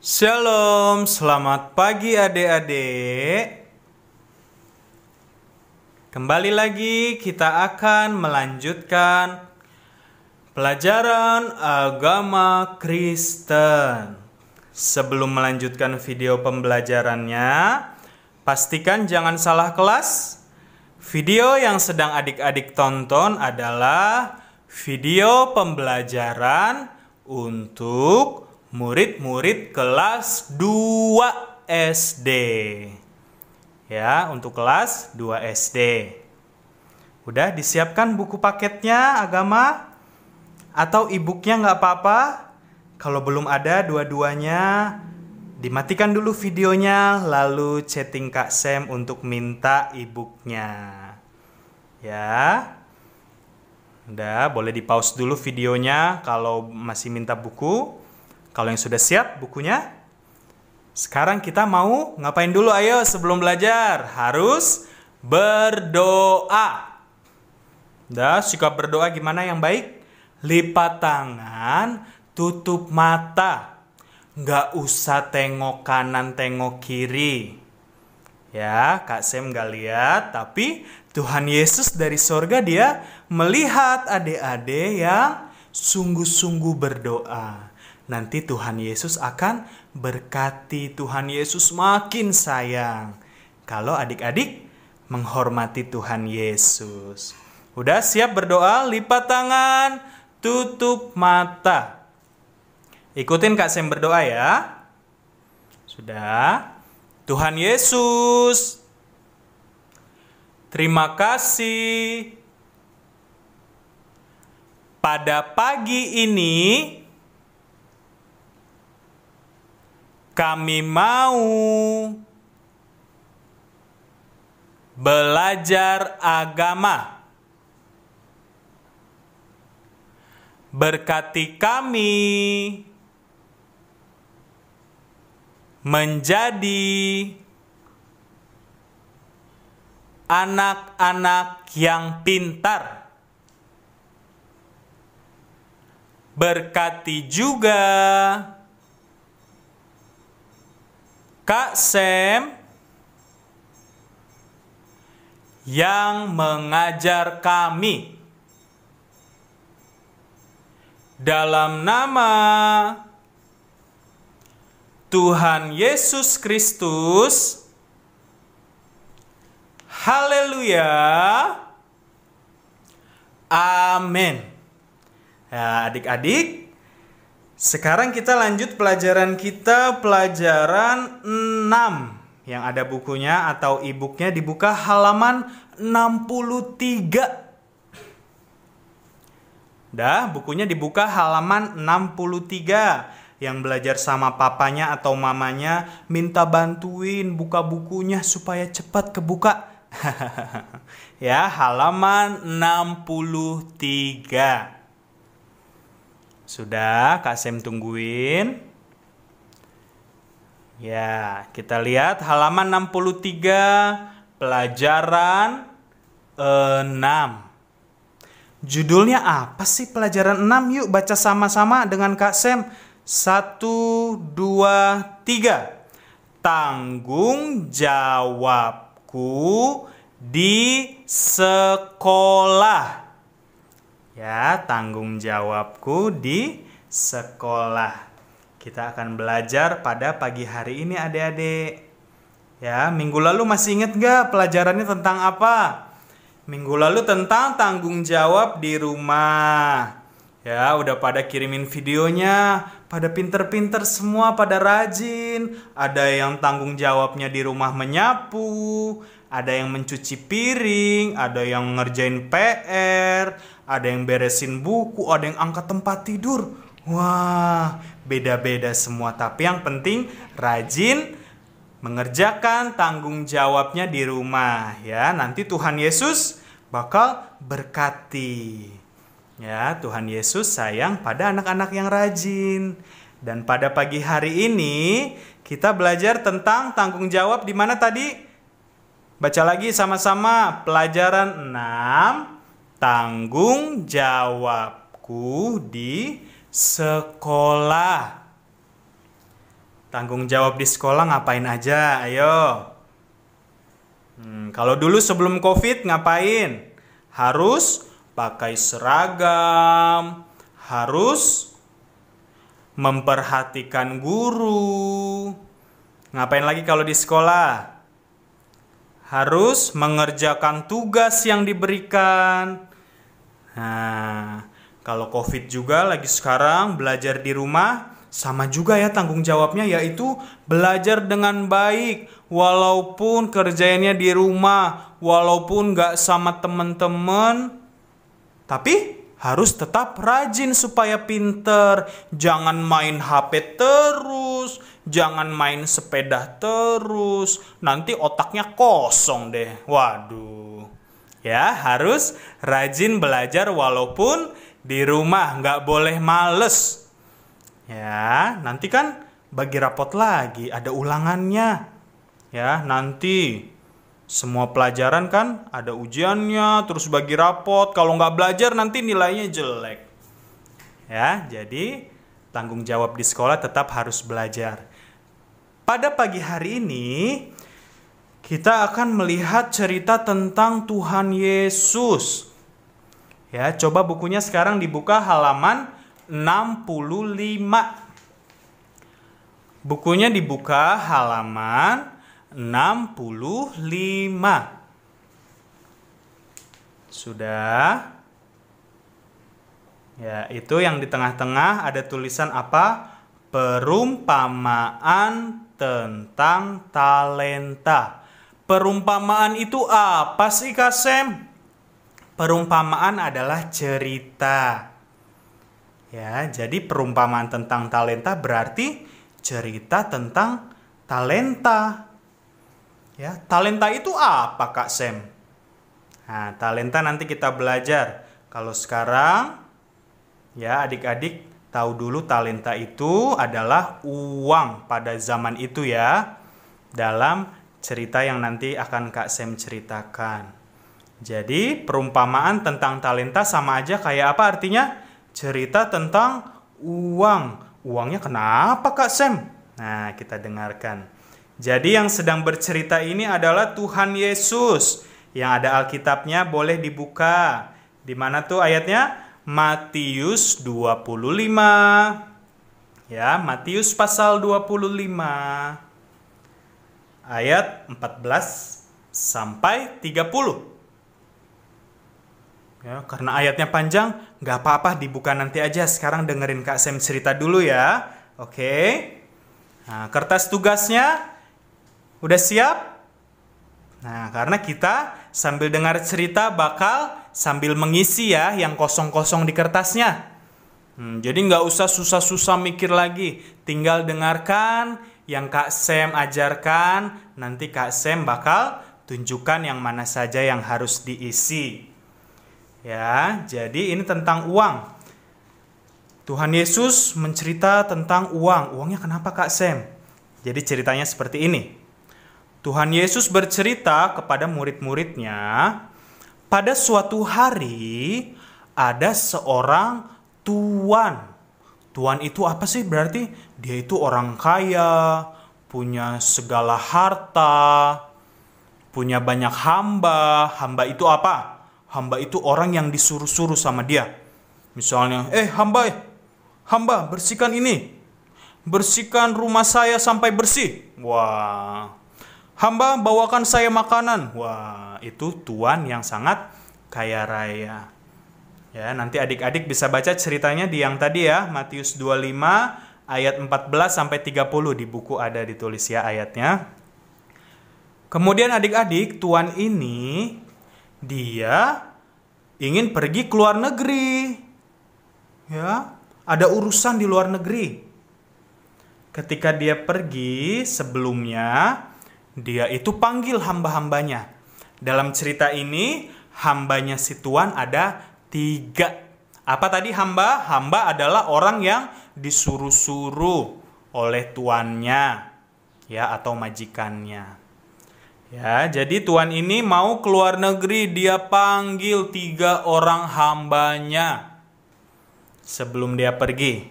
Shalom, selamat pagi adik-adik. Kembali lagi kita akan melanjutkan pelajaran agama Kristen. Sebelum melanjutkan video pembelajarannya, pastikan jangan salah kelas. Video yang sedang adik-adik tonton adalah video pembelajaran untuk murid-murid kelas 2 SD. Ya, untuk kelas 2 SD. Udah disiapkan buku paketnya agama? Atau e-booknya nggak apa-apa? Kalau belum ada dua-duanya, dimatikan dulu videonya, lalu chatting Kak Sam untuk minta e-booknya. Ya. Udah, boleh di-pause dulu videonya kalau masih minta buku. Kalau yang sudah siap bukunya, sekarang kita mau ngapain dulu? Ayo sebelum belajar harus berdoa. Dah, sikap berdoa gimana yang baik? Lipat tangan, tutup mata. Nggak usah tengok kanan, tengok kiri. Ya, Kak Sam nggak lihat, tapi Tuhan Yesus dari sorga dia melihat adik-adik yang sungguh-sungguh berdoa. Nanti Tuhan Yesus akan berkati. Tuhan Yesus makin sayang kalau adik-adik menghormati Tuhan Yesus. Udah siap berdoa? Lipat tangan, tutup mata. Ikutin Kak Sam berdoa ya. Sudah. Tuhan Yesus, terima kasih pada pagi ini kami mau belajar agama. Berkati kami menjadi anak-anak yang pintar. Berkati juga Kak Sam yang mengajar kami. Dalam nama Tuhan Yesus Kristus. Haleluya. Amin. Ya, adik-adik, sekarang kita lanjut pelajaran kita, pelajaran 6. Yang ada bukunya atau e-booknya dibuka halaman 63. Dah, bukunya dibuka halaman 63. Yang belajar sama papanya atau mamanya, minta bantuin buka bukunya supaya cepat kebuka. Ya, halaman 63. Sudah, Kak Sam tungguin. Ya, kita lihat halaman 63, pelajaran 6. Judulnya apa sih pelajaran 6? Yuk baca sama-sama dengan Kak Sam. 1, 2, 3. Tanggung jawabku di sekolah. Ya, tanggung jawabku di sekolah. Kita akan belajar pada pagi hari ini adik-adik. Ya, minggu lalu masih ingat gak pelajarannya tentang apa? Minggu lalu tentang tanggung jawab di rumah. Ya, udah pada kirimin videonya. Pada pinter-pinter semua, pada rajin. Ada yang tanggung jawabnya di rumah menyapu. Ada yang mencuci piring. Ada yang ngerjain PR. Ada yang beresin buku. Ada yang angkat tempat tidur. Wah, beda-beda semua. Tapi yang penting rajin mengerjakan tanggung jawabnya di rumah. Ya, nanti Tuhan Yesus bakal berkati. Ya, Tuhan Yesus sayang pada anak-anak yang rajin. Dan pada pagi hari ini kita belajar tentang tanggung jawab di mana tadi? Baca lagi sama-sama pelajaran 6, tanggung jawabku di sekolah. Tanggung jawab di sekolah ngapain aja? Ayo. Kalau dulu sebelum COVID ngapain? Harus pakai seragam, harus memperhatikan guru. Ngapain lagi kalau di sekolah? Harus mengerjakan tugas yang diberikan. Nah, kalau COVID juga lagi sekarang belajar di rumah, sama juga ya tanggung jawabnya, yaitu belajar dengan baik. Walaupun kerjaannya di rumah, walaupun gak sama teman-teman, tapi harus tetap rajin supaya pinter. Jangan main HP terus, jangan main sepeda terus. Nanti otaknya kosong deh. Waduh. Ya, harus rajin belajar walaupun di rumah. Nggak boleh males. Ya, nanti kan bagi rapot lagi. Ada ulangannya. Ya, nanti semua pelajaran kan ada ujiannya, terus bagi rapot. Kalau nggak belajar nanti nilainya jelek. Ya, jadi tanggung jawab di sekolah tetap harus belajar. Pada pagi hari ini kita akan melihat cerita tentang Tuhan Yesus. Ya, coba bukunya sekarang dibuka halaman 65. Bukunya dibuka halaman 65. Sudah? Ya, itu yang di tengah-tengah ada tulisan apa? Perumpamaan tentang talenta. Perumpamaan itu apa sih, Kak Sem? Perumpamaan adalah cerita. Ya, jadi perumpamaan tentang talenta berarti cerita tentang talenta. Ya, talenta itu apa, Kak Sem? Nah, talenta nanti kita belajar. Kalau sekarang, ya adik-adik tahu dulu talenta itu adalah uang pada zaman itu ya. Dalam cerita yang nanti akan Kak Sem ceritakan. Jadi perumpamaan tentang talenta sama aja kayak apa artinya? Cerita tentang uang. Uangnya kenapa, Kak Sem? Nah, kita dengarkan. Jadi yang sedang bercerita ini adalah Tuhan Yesus. Yang ada Alkitabnya boleh dibuka. Di mana tuh ayatnya? Matius 25. Ya, Matius pasal 25. Ayat 14 sampai 30. Ya, karena ayatnya panjang, nggak apa-apa dibuka nanti aja. Sekarang dengerin Kak Sem cerita dulu ya. Oke. Nah, kertas tugasnya udah siap? Nah, karena kita sambil dengar cerita bakal sambil mengisi ya yang kosong-kosong di kertasnya. Jadi nggak usah susah-susah mikir lagi. Tinggal dengarkan yang Kak Sem ajarkan. Nanti Kak Sem bakal tunjukkan yang mana saja yang harus diisi. Ya, jadi ini tentang uang. Tuhan Yesus mencerita tentang uang. Uangnya kenapa, Kak Sem? Jadi ceritanya seperti ini. Tuhan Yesus bercerita kepada murid-muridnya, pada suatu hari ada seorang tuan. Tuan itu apa sih? Berarti dia itu orang kaya, punya segala harta, punya banyak hamba. Hamba itu apa? Hamba itu orang yang disuruh-suruh sama dia. Misalnya, hamba bersihkan ini. Bersihkan rumah saya sampai bersih. Wah. Hamba bawakan saya makanan. Wah, itu tuan yang sangat kaya raya. Ya, nanti adik-adik bisa baca ceritanya di yang tadi ya, Matius 25 ayat 14 sampai 30 di buku ada ditulis ya ayatnya. Kemudian adik-adik, tuan ini dia ingin pergi ke luar negeri. Ya, ada urusan di luar negeri. Ketika dia pergi, sebelumnya dia itu panggil hamba-hambanya. Dalam cerita ini, hambanya si tuan ada 3. Apa tadi hamba? Hamba adalah orang yang disuruh-suruh oleh tuannya, ya, atau majikannya. Ya, jadi tuan ini mau keluar negeri, dia panggil 3 orang hambanya sebelum dia pergi.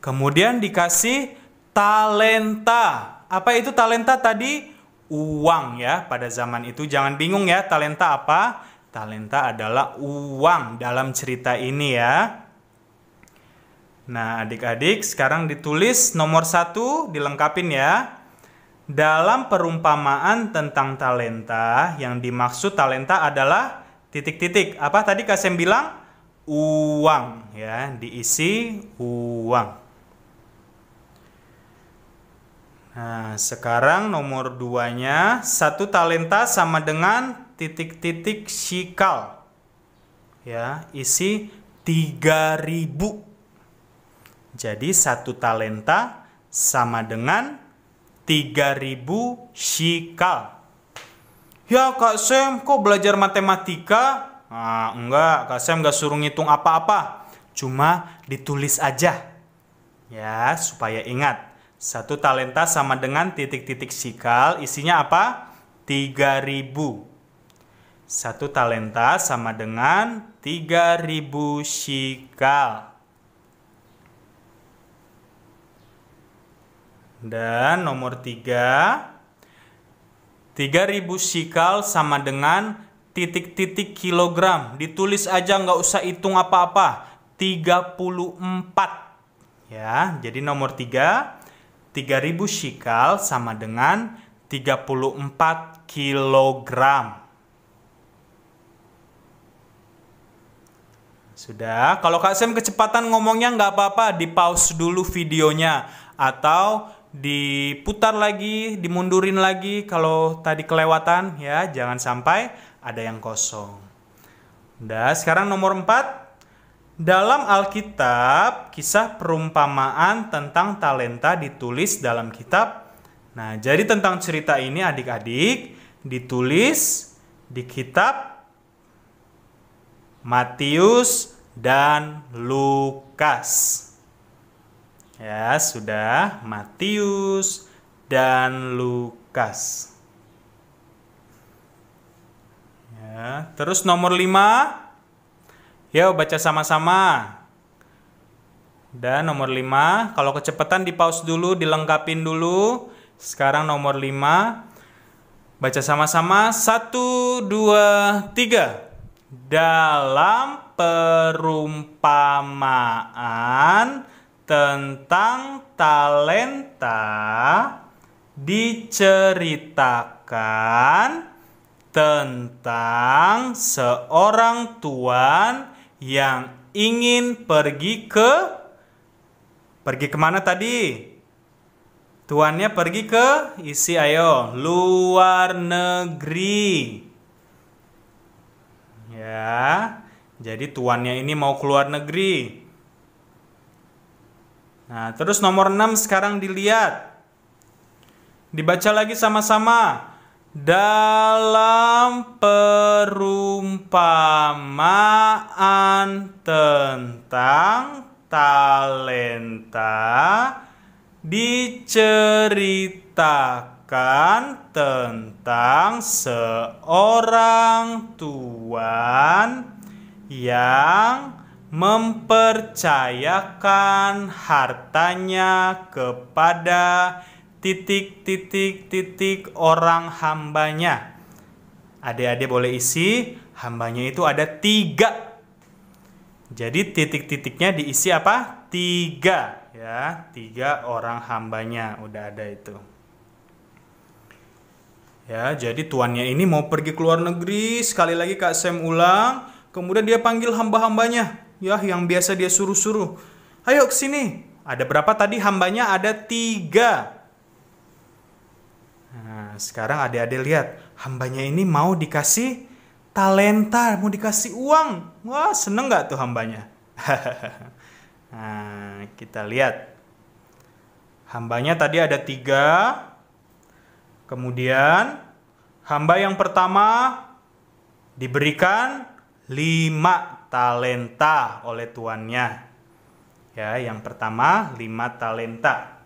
Kemudian dikasih talenta. Apa itu talenta tadi? Uang ya, pada zaman itu. Jangan bingung ya, talenta apa? Talenta adalah uang dalam cerita ini ya. Nah, adik-adik sekarang ditulis nomor 1, dilengkapin ya. Dalam perumpamaan tentang talenta, yang dimaksud talenta adalah titik-titik. Apa tadi Kak Sem bilang? Uang ya, diisi uang. Nah, sekarang nomor 2-nya, 1 talenta sama dengan titik-titik shikal. Ya, isi 3.000. Jadi 1 talenta sama dengan 3.000 shikal. Ya Kak Sem, kok belajar matematika? Nah, enggak, Kak Sem enggak suruh ngitung apa-apa. Cuma ditulis aja. Ya, supaya ingat. 1 talenta sama dengan titik-titik shikal, isinya apa? 3.000. 1 talenta sama dengan 3.000 shikal. Dan nomor 3, 3.000 shikal sama dengan titik-titik kilogram. Ditulis aja, nggak usah hitung apa-apa. 34. Ya, jadi nomor 3, 3.000 shikal sama dengan 34 kilogram. Sudah, kalau Kak Sem kecepatan ngomongnya nggak apa-apa, di pause dulu videonya. Atau diputar lagi, dimundurin lagi kalau tadi kelewatan ya, jangan sampai ada yang kosong. Udah, sekarang nomor 4. Dalam Alkitab, kisah perumpamaan tentang talenta ditulis dalam kitab. Nah, jadi tentang cerita ini adik-adik ditulis di kitab Matius dan Lukas. Ya, sudah, Matius dan Lukas. Ya, terus nomor 5. Yuk baca sama-sama. Dan nomor 5, kalau kecepatan di pause dulu, dilengkapin dulu. Sekarang nomor 5. Baca sama-sama. 1, 2, 3. Dalam perumpamaan tentang talenta diceritakan tentang seorang tuan yang ingin pergi kemana tadi? Tuannya pergi ke, isi ayo, luar negeri. Ya, jadi tuannya ini mau keluar negeri. Nah, terus nomor 6 sekarang dilihat. Dibaca lagi sama-sama. Dalam perumpamaan tentang talenta diceritakan tentang seorang tuan yang mempercayakan hartanya kepada titik-titik-titik orang hambanya. Adik-adik boleh isi, hambanya itu ada 3. Jadi titik-titiknya diisi apa? 3 ya, 3 orang hambanya. Udah ada itu. Ya, jadi tuannya ini mau pergi ke luar negeri. Sekali lagi Kak Sem ulang. Kemudian dia panggil hamba-hambanya, ya, yang biasa dia suruh-suruh. Ayo ke sini. Ada berapa tadi hambanya? Ada 3. Nah, sekarang adik-adik lihat, hambanya ini mau dikasih talenta, mau dikasih uang. Wah, seneng nggak tuh hambanya? Nah, kita lihat. Hambanya tadi ada 3. Kemudian, hamba yang pertama diberikan 5 talenta oleh tuannya. Ya, yang pertama 5 talenta.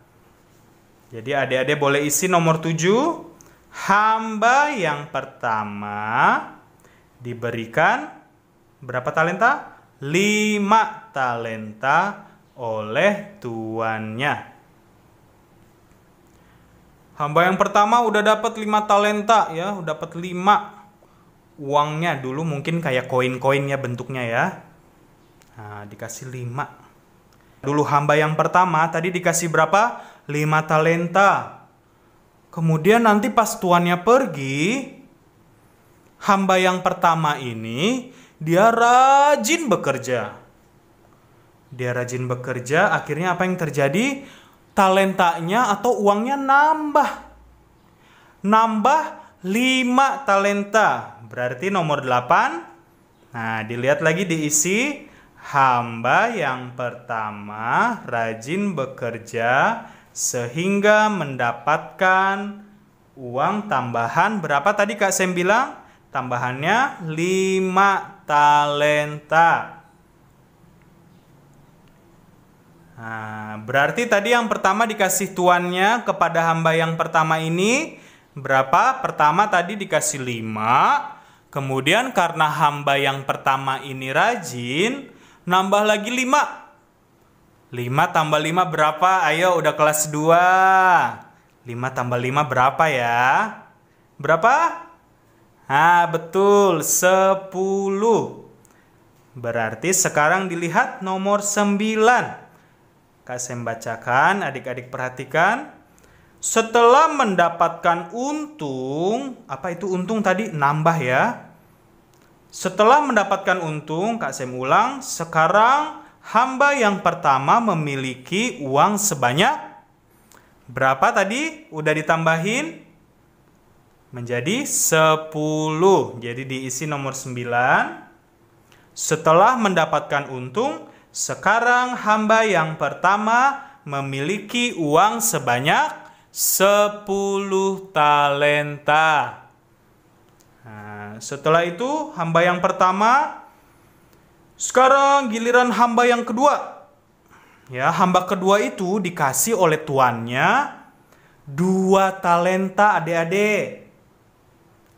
Jadi adik-adik boleh isi nomor 7. Hamba yang pertama diberikan berapa talenta? 5 talenta oleh tuannya. Hamba yang pertama udah dapat 5 talenta ya, udah dapat 5 uangnya. Dulu mungkin kayak koin-koinnya bentuknya ya. Nah, dikasih 5. Dulu hamba yang pertama tadi dikasih berapa? 5 talenta. Kemudian nanti pas tuannya pergi, hamba yang pertama ini dia rajin bekerja. Dia rajin bekerja, akhirnya apa yang terjadi? Talentanya atau uangnya nambah. Nambah 5 talenta. Berarti nomor 8. Nah, dilihat lagi diisi. Hamba yang pertama rajin bekerja sehingga mendapatkan uang tambahan. Berapa tadi Kak Sem bilang? Tambahannya 5 talenta. Nah, berarti tadi yang pertama dikasih tuannya kepada hamba yang pertama ini berapa? Pertama tadi dikasih 5. Kemudian karena hamba yang pertama ini rajin, nambah lagi 5. 5 tambah 5 berapa? Ayo udah kelas 2. 5 tambah 5 berapa ya? Berapa? Ah, betul, 10. Berarti sekarang dilihat nomor 9. Kak Sem bacakan, adik-adik perhatikan. Setelah mendapatkan untung, apa itu untung tadi? Nambah ya. Setelah mendapatkan untung, Kak Sem ulang, sekarang hamba yang pertama memiliki uang sebanyak berapa tadi? Udah ditambahin menjadi 10. Jadi diisi nomor 9. Setelah mendapatkan untung, sekarang hamba yang pertama memiliki uang sebanyak 10 talenta. Nah, setelah itu hamba yang pertama, sekarang giliran hamba yang kedua. Ya, hamba kedua itu dikasih oleh tuannya 2 talenta adik-adik.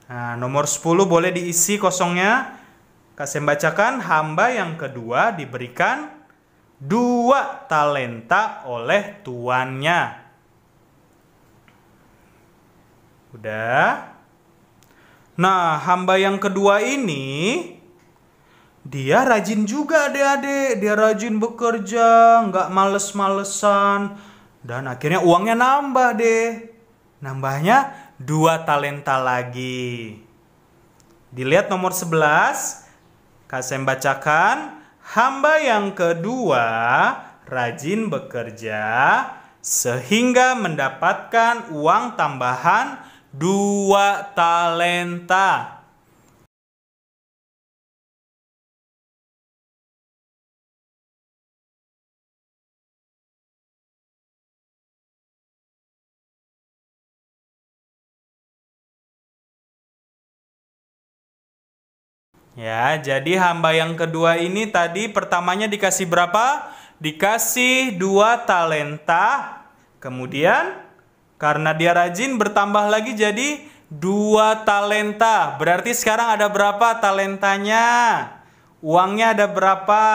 Nah, nomor 10 boleh diisi kosongnya. Kak Sem bacakan, hamba yang kedua diberikan 2 talenta oleh tuannya. Udah. Nah, hamba yang kedua ini dia rajin juga adik-adik. Dia rajin bekerja, nggak males-malesan. Dan akhirnya uangnya nambah deh. Nambahnya 2 talenta lagi. Dilihat nomor 11. Kak Sem bacakan, hamba yang kedua rajin bekerja sehingga mendapatkan uang tambahan 2 talenta. Ya, jadi hamba yang kedua ini tadi pertamanya dikasih berapa? Dikasih 2 talenta. Kemudian karena dia rajin bertambah lagi jadi 2 talenta. Berarti sekarang ada berapa talentanya? Uangnya ada berapa?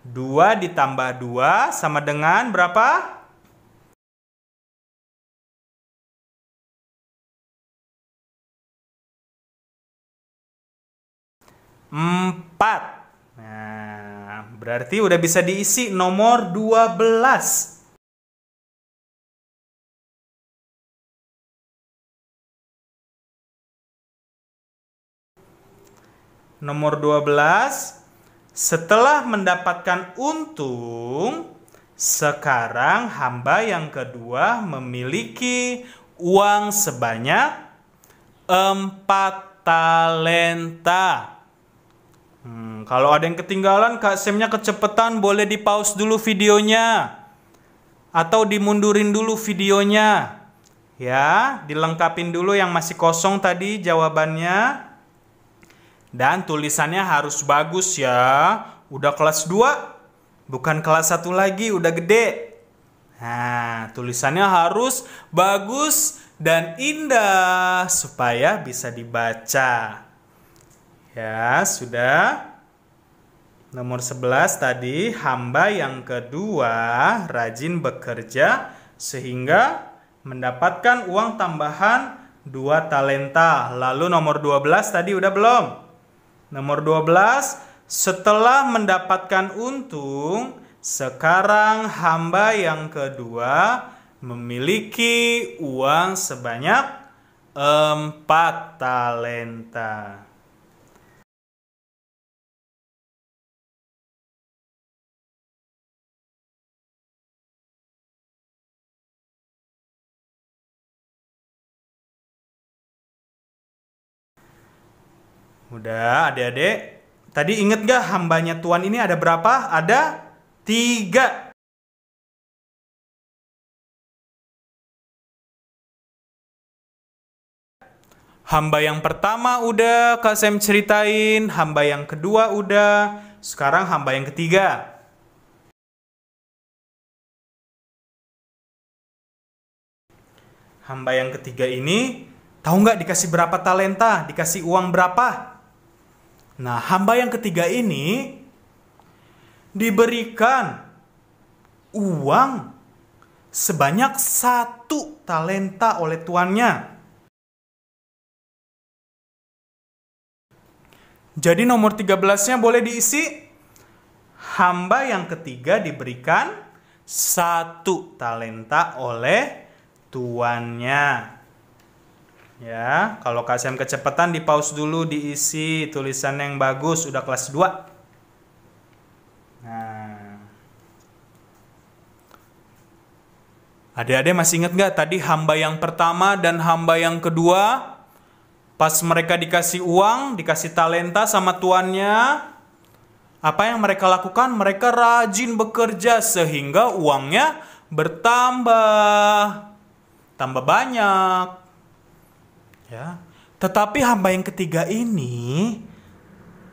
2 ditambah 2 sama dengan berapa? 4. Nah, berarti udah bisa diisi nomor 12. Nomor 12, setelah mendapatkan untung, sekarang hamba yang kedua memiliki uang sebanyak 4 talenta. Kalau ada yang ketinggalan, Kak Semnya kecepatan, boleh di pause dulu videonya. Atau dimundurin dulu videonya. Ya, dilengkapin dulu yang masih kosong tadi jawabannya. Dan tulisannya harus bagus ya. Udah kelas 2, bukan kelas 1 lagi, udah gede. Nah, tulisannya harus bagus dan indah supaya bisa dibaca. Ya, sudah. Nomor 11 tadi, hamba yang kedua rajin bekerja sehingga mendapatkan uang tambahan 2 talenta. Lalu nomor 12 tadi udah belum? Nomor 12, setelah mendapatkan untung, sekarang hamba yang kedua memiliki uang sebanyak 4 talenta. Udah, adik-adik. Tadi inget gak hambanya Tuhan ini ada berapa? Ada 3. Hamba yang pertama udah Kak Sam ceritain, hamba yang kedua udah, sekarang hamba yang ketiga. Hamba yang ketiga ini, tahu nggak dikasih berapa talenta? Dikasih uang berapa? Nah, hamba yang ketiga ini diberikan uang sebanyak 1 talenta oleh tuannya. Jadi nomor 13-nya boleh diisi. Hamba yang ketiga diberikan 1 talenta oleh tuannya. Ya, kalau Kak Sam kecepatan di pause dulu, diisi tulisan yang bagus, udah kelas 2. Nah, adik-adik masih ingat gak tadi hamba yang pertama dan hamba yang kedua? Pas mereka dikasih uang, dikasih talenta sama tuannya, apa yang mereka lakukan? Mereka rajin bekerja sehingga uangnya bertambah. Tambah banyak. Ya. Tetapi hamba yang ketiga ini,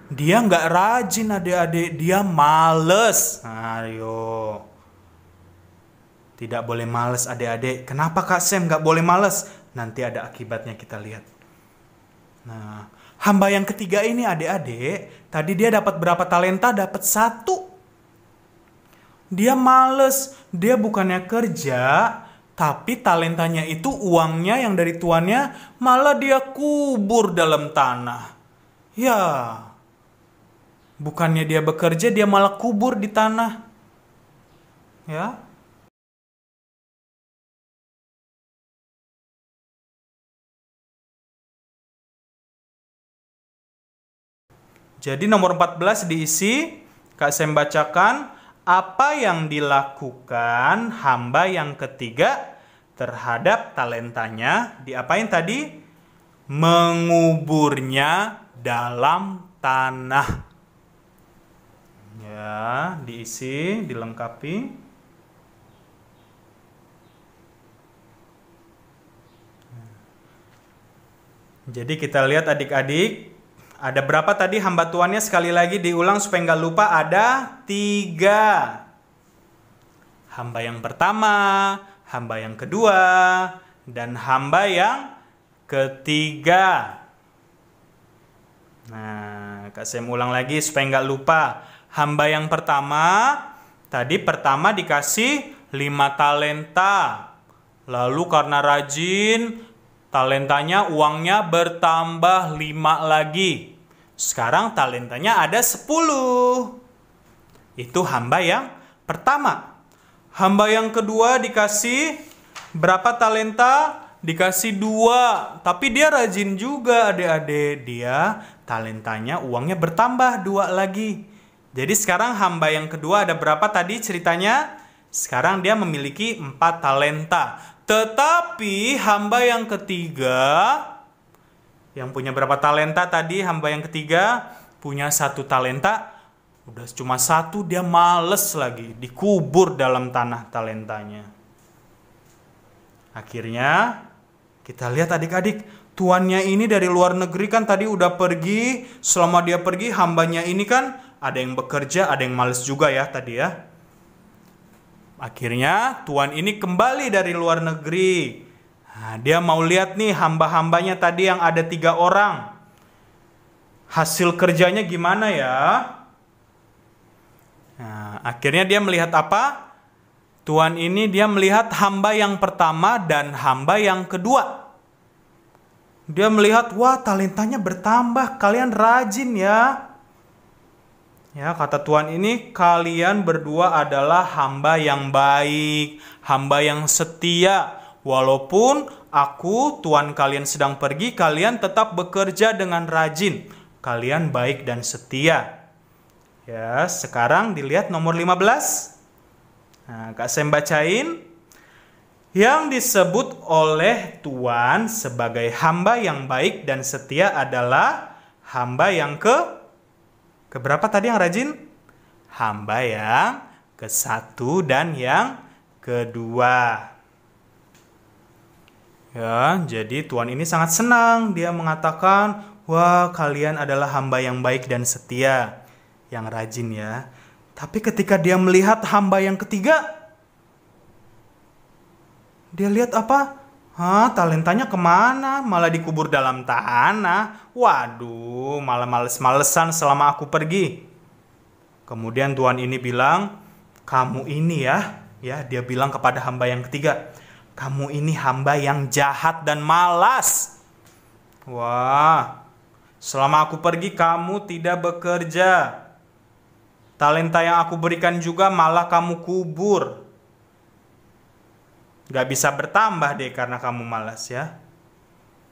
dia nggak rajin adik-adik, dia males. Ayo. Tidak boleh males adik-adik. Kenapa Kak Sam nggak boleh males? Nanti ada akibatnya, kita lihat. Nah, hamba yang ketiga ini adik-adik, tadi dia dapat berapa talenta? Dapat 1. Dia males, dia bukannya kerja, tapi talentanya itu uangnya yang dari tuannya malah dia kubur dalam tanah. Ya, bukannya dia bekerja, dia malah kubur di tanah. Ya. Jadi nomor 14 diisi, Kak Sam bacakan. Apa yang dilakukan hamba yang ketiga terhadap talentanya? Diapain tadi? Menguburnya dalam tanah. Ya, diisi, dilengkapi. Jadi kita lihat adik-adik. Ada berapa tadi hamba tuannya? Sekali lagi diulang supaya nggak lupa. Ada 3. Hamba yang pertama, hamba yang kedua, dan hamba yang ketiga. Nah, Kak Sam ulang lagi supaya nggak lupa. Hamba yang pertama, tadi pertama dikasih 5 talenta. Lalu karena rajin, talentanya uangnya bertambah 5 lagi. Sekarang talentanya ada 10. Itu hamba yang pertama. Hamba yang kedua dikasih berapa talenta? Dikasih 2. Tapi dia rajin juga adik-adik. Dia talentanya uangnya bertambah 2 lagi. Jadi sekarang hamba yang kedua ada berapa tadi ceritanya? Sekarang dia memiliki 4 talenta. Tetapi hamba yang ketiga, yang punya berapa talenta tadi? Hamba yang ketiga punya 1 talenta. Udah cuma 1, dia males lagi. Dikubur dalam tanah talentanya. Akhirnya kita lihat adik-adik, tuannya ini dari luar negeri kan tadi udah pergi. Selama dia pergi, hambanya ini kan ada yang bekerja, ada yang males juga ya tadi ya. Akhirnya tuan ini kembali dari luar negeri. Nah, dia mau lihat nih hamba-hambanya tadi yang ada 3 orang. Hasil kerjanya gimana ya? Nah, akhirnya dia melihat apa? Tuan ini dia melihat hamba yang pertama dan hamba yang kedua. Dia melihat, wah talentanya bertambah, kalian rajin ya. Ya, kata Tuan ini, kalian berdua adalah hamba yang baik, hamba yang setia. Walaupun aku, Tuan kalian sedang pergi, kalian tetap bekerja dengan rajin. Kalian baik dan setia. Ya, sekarang dilihat nomor 15. Nah, Kak Sem bacain. Yang disebut oleh Tuan sebagai hamba yang baik dan setia adalah hamba yang keberapa tadi yang rajin? Hamba yang ke-1 dan yang kedua. Ya, jadi Tuan ini sangat senang. Dia mengatakan, wah kalian adalah hamba yang baik dan setia, yang rajin ya. Tapi ketika dia melihat hamba yang ketiga, dia lihat apa? Talentanya kemana? Malah dikubur dalam tanah. Waduh, malah males-malesan selama aku pergi. Kemudian Tuan ini bilang, kamu ini ya, dia bilang kepada hamba yang ketiga, kamu ini hamba yang jahat dan malas. Wah, selama aku pergi kamu tidak bekerja. Talenta yang aku berikan juga malah kamu kubur. Gak bisa bertambah deh karena kamu malas ya.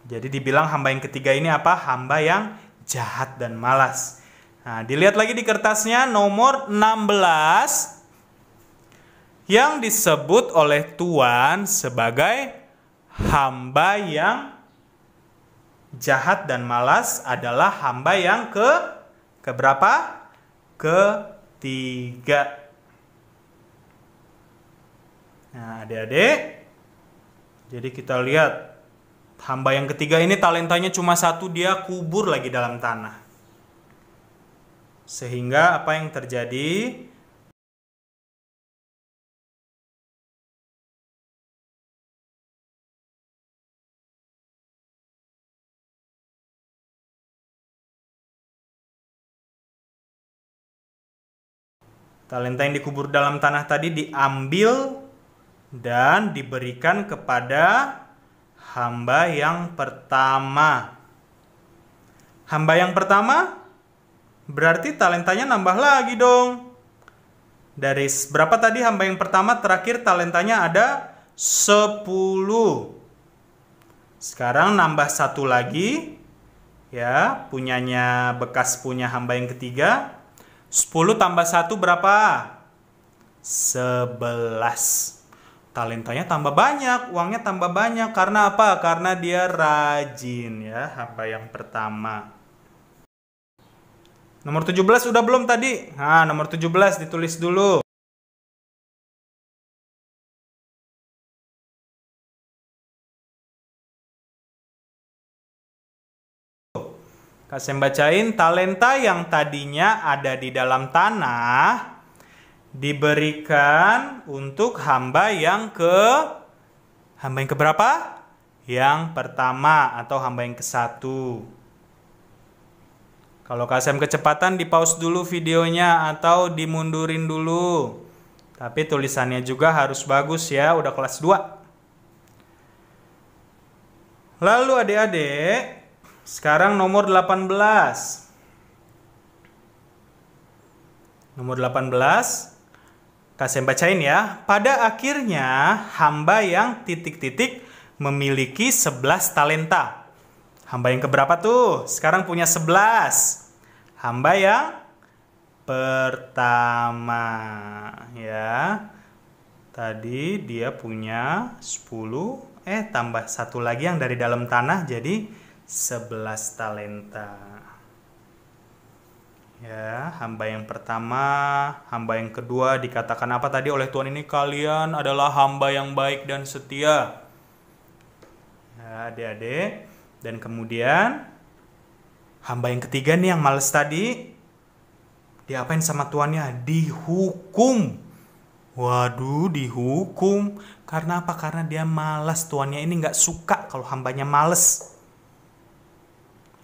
Jadi dibilang hamba yang ketiga ini apa? Hamba yang jahat dan malas. Nah, dilihat lagi di kertasnya nomor 16. Yang disebut oleh Tuan sebagai hamba yang jahat dan malas adalah hamba yang keberapa? Ketiga. Nah, adik-adik, jadi kita lihat hamba yang ketiga ini talentanya cuma 1, dia kubur lagi dalam tanah. Sehingga apa yang terjadi? Talenta yang dikubur dalam tanah tadi diambil dan diberikan kepada hamba yang pertama. Hamba yang pertama berarti talentanya nambah lagi dong. Dari berapa tadi hamba yang pertama terakhir talentanya ada 10. Sekarang nambah 1 lagi. Ya, punyanya bekas punya hamba yang ketiga. 10 tambah 1 berapa? 11. Talentanya tambah banyak, uangnya tambah banyak. Karena apa? Karena dia rajin ya, hamba yang pertama. Nomor 17 udah belum tadi? Nah, nomor 17 ditulis dulu. Kak Sem bacain, talenta yang tadinya ada di dalam tanah diberikan untuk hamba yang keberapa? Yang pertama atau hamba yang ke-1. Kalau Kak Sem kecepatan di pause dulu videonya atau dimundurin dulu. Tapi tulisannya juga harus bagus ya, udah kelas 2. Lalu adik-adik, sekarang nomor 18. Nomor 18. Kak Sem bacain ya. Pada akhirnya hamba yang titik-titik memiliki 11 talenta. Hamba yang keberapa tuh? Sekarang punya 11. Hamba yang pertama ya. Tadi dia punya 10, tambah 1 lagi yang dari dalam tanah jadi 11 talenta. Ya, hamba yang pertama, hamba yang kedua dikatakan apa tadi oleh Tuhan ini? Kalian adalah hamba yang baik dan setia. Ya, adik-adik. Dan kemudian hamba yang ketiga nih yang males tadi, diapain sama tuannya? Dihukum. Waduh, dihukum. Karena apa? Karena dia malas. Tuannya ini nggak suka kalau hambanya males.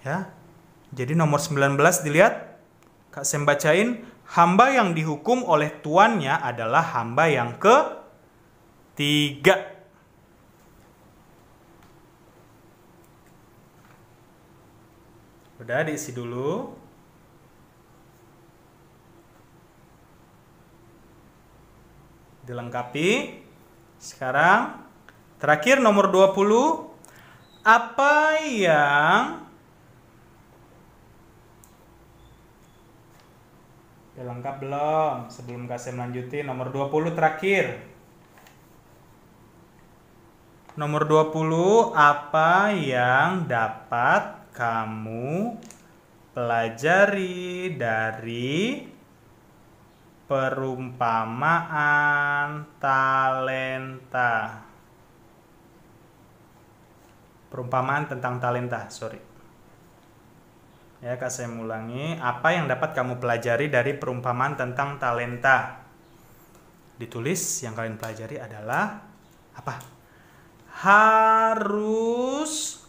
Ya, jadi nomor 19 dilihat. Kak Sem bacain, hamba yang dihukum oleh tuannya adalah hamba yang 3. Udah diisi dulu. Dilengkapi. Sekarang terakhir nomor 20. Apa yang udah lengkap belum? Sebelum kasih melanjutin nomor 20 terakhir. Nomor 20, apa yang dapat kamu pelajari dari perumpamaan talenta? Perumpamaan tentang talenta, Ya, Kak saya ulangi. Apa yang dapat kamu pelajari dari perumpamaan tentang talenta? Ditulis yang kalian pelajari adalah apa? Harus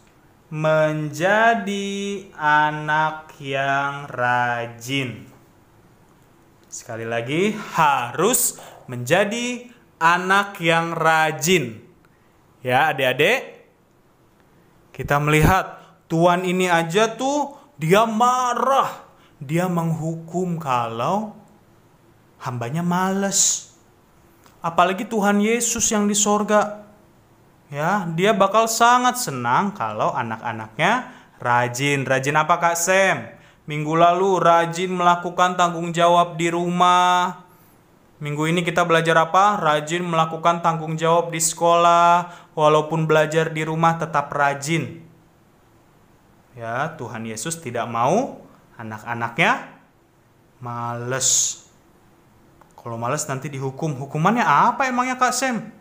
menjadi anak yang rajin. Sekali lagi, harus menjadi anak yang rajin. Ya, adik-adik. Kita melihat Tuhan ini aja tuh dia marah. Dia menghukum kalau hambanya malas. Apalagi Tuhan Yesus yang di sorga. Ya, dia bakal sangat senang kalau anak-anaknya rajin. Rajin apa Kak Sem? Minggu lalu rajin melakukan tanggung jawab di rumah. Minggu ini kita belajar apa? Rajin melakukan tanggung jawab di sekolah. Walaupun belajar di rumah tetap rajin. Ya, Tuhan Yesus tidak mau anak-anaknya males. Kalau males nanti dihukum. Hukumannya apa emangnya Kak Sem?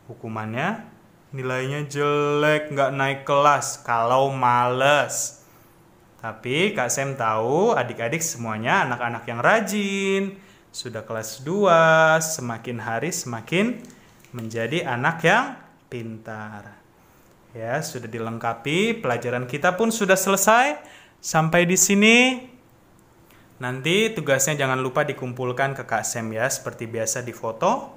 Hukumannya nilainya jelek, nggak naik kelas kalau males. Tapi Kak Sem tahu adik-adik semuanya anak-anak yang rajin. Sudah kelas 2, semakin hari semakin menjadi anak yang pintar. Ya, sudah dilengkapi, pelajaran kita pun sudah selesai. Sampai di sini. Nanti tugasnya jangan lupa dikumpulkan ke Kak Sem ya, seperti biasa difoto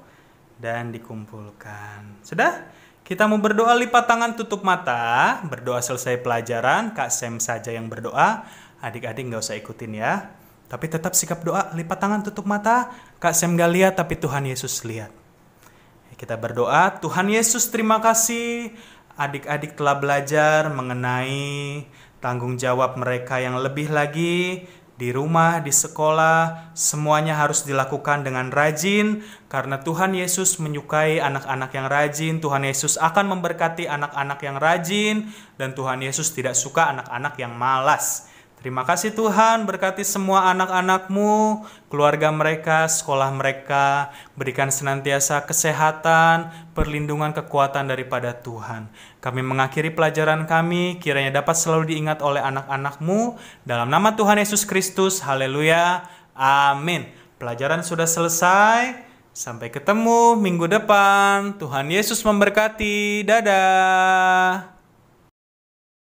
dan dikumpulkan. Sudah? Kita mau berdoa lipat tangan tutup mata, berdoa selesai pelajaran, Kak Sem saja yang berdoa, adik-adik nggak usah ikutin ya. Tapi tetap sikap doa, lipat tangan tutup mata, Kak Sem nggak lihat tapi Tuhan Yesus lihat. Kita berdoa, Tuhan Yesus terima kasih, adik-adik telah belajar mengenai tanggung jawab mereka yang lebih lagi. Di rumah, di sekolah, semuanya harus dilakukan dengan rajin. Karena Tuhan Yesus menyukai anak-anak yang rajin. Tuhan Yesus akan memberkati anak-anak yang rajin. Dan Tuhan Yesus tidak suka anak-anak yang malas. Terima kasih Tuhan, berkati semua anak-anak-Mu, keluarga mereka, sekolah mereka. Berikan senantiasa kesehatan, perlindungan, kekuatan daripada Tuhan. Kami mengakhiri pelajaran kami, kiranya dapat selalu diingat oleh anak-anak-Mu. Dalam nama Tuhan Yesus Kristus, haleluya, amin. Pelajaran sudah selesai, sampai ketemu minggu depan. Tuhan Yesus memberkati, dadah.